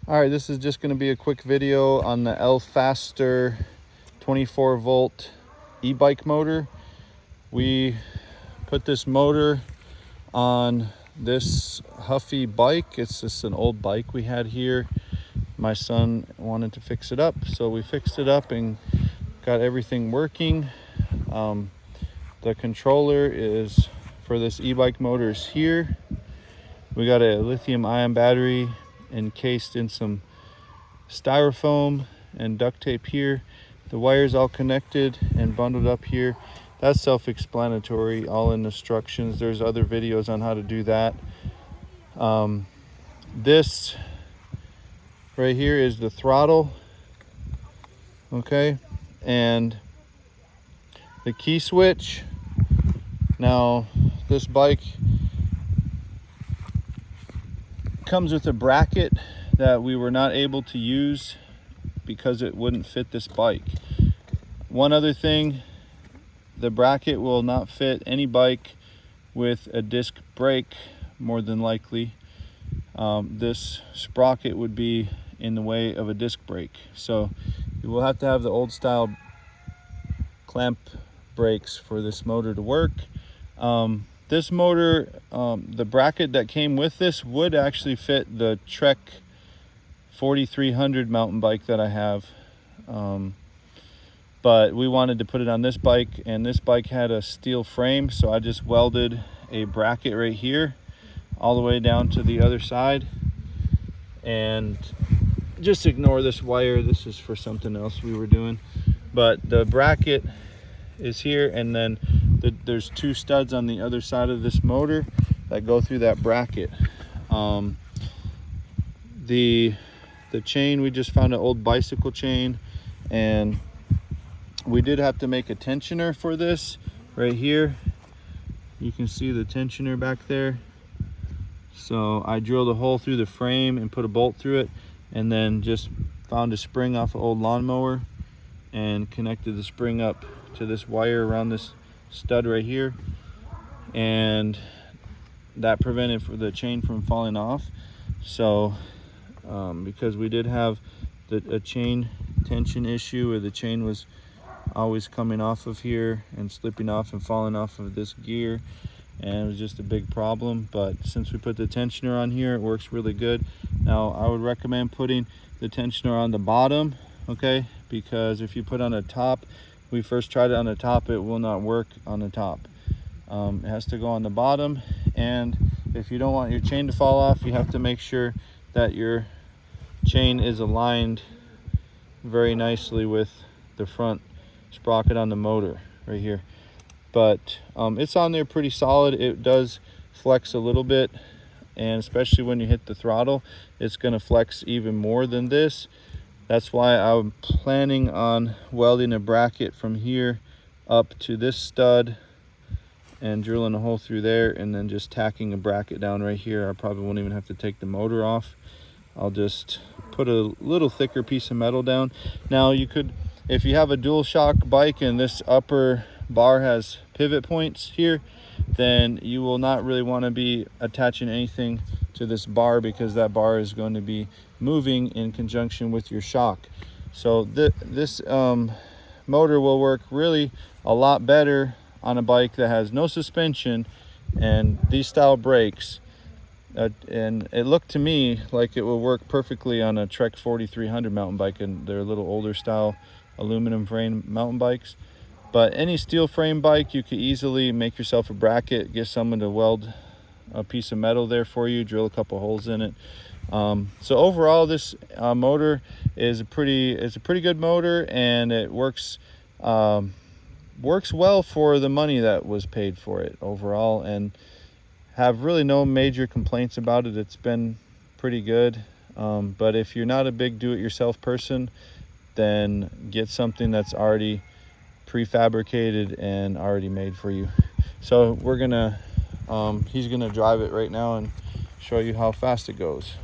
All right, this is just going to be a quick video on the Faster 24 volt e-bike motor. We put this motor on this Huffy bike. It's just an old bike we had here. My son wanted to fix it up, so we fixed it up and got everything working. The controller is for this e-bike motor is here. We got a lithium-ion battery encased in some styrofoam and duct tape here. The wires all connected and bundled up here. That's self-explanatory, all in instructions. There's other videos on how to do that. This right here is the throttle, okay, and the key switch. Now this bike comes with a bracket that we were not able to use because it wouldn't fit this bike. One other thing, the bracket will not fit any bike with a disc brake, more than likely. This sprocket would be in the way of a disc brake, so you will have to have the old style clamp brakes for this motor to work. This motor, the bracket that came with this would actually fit the Trek 4300 mountain bike that I have, but we wanted to put it on this bike, and this bike had a steel frame, so I just welded a bracket right here all the way down to the other side. And just ignore this wire, this is for something else we were doing, but the bracket is here, and then there's two studs on the other side of this motor that go through that bracket. The chain, we just found an old bicycle chain, and we did have to make a tensioner for this right here. You can see the tensioner back there. So I drilled a hole through the frame and put a bolt through it, and then just found a spring off an old lawnmower and connected the spring up to this wire around this stud right here, and that prevented the chain from falling off. So because we did have a chain tension issue where the chain was always coming off of here and slipping off and falling off of this gear, and it was just a big problem. But since we put the tensioner on here, it works really good. Now I would recommend putting the tensioner on the bottom, okay, because if you put on the top, we first tried it on the top, it will not work on the top. It has to go on the bottom, and if you don't want your chain to fall off, you have to make sure that your chain is aligned very nicely with the front sprocket on the motor right here. But it's on there pretty solid. It does flex a little bit, and especially when you hit the throttle, it's going to flex even more than this. That's why I'm planning on welding a bracket from here up to this stud and drilling a hole through there, and then just tacking a bracket down right here. I probably won't even have to take the motor off. I'll just put a little thicker piece of metal down. Now you could, if you have a dual shock bike and this upper bar has pivot points here, then you will not really want to be attaching anything to this bar, because that bar is going to be moving in conjunction with your shock. So this motor will work really a lot better on a bike that has no suspension and these style brakes, and it looked to me like it will work perfectly on a Trek 4300 mountain bike, and they're a little older style aluminum frame mountain bikes. But any steel frame bike, you could easily make yourself a bracket, get someone to weld a piece of metal there for you, drill a couple holes in it. So overall, this motor is a pretty good motor, and it works well for the money that was paid for it overall, and have really no major complaints about it. It's been pretty good. But if you're not a big do-it-yourself person, then get something that's already prefabricated and already made for you. So we're gonna he's gonna drive it right now and show you how fast it goes.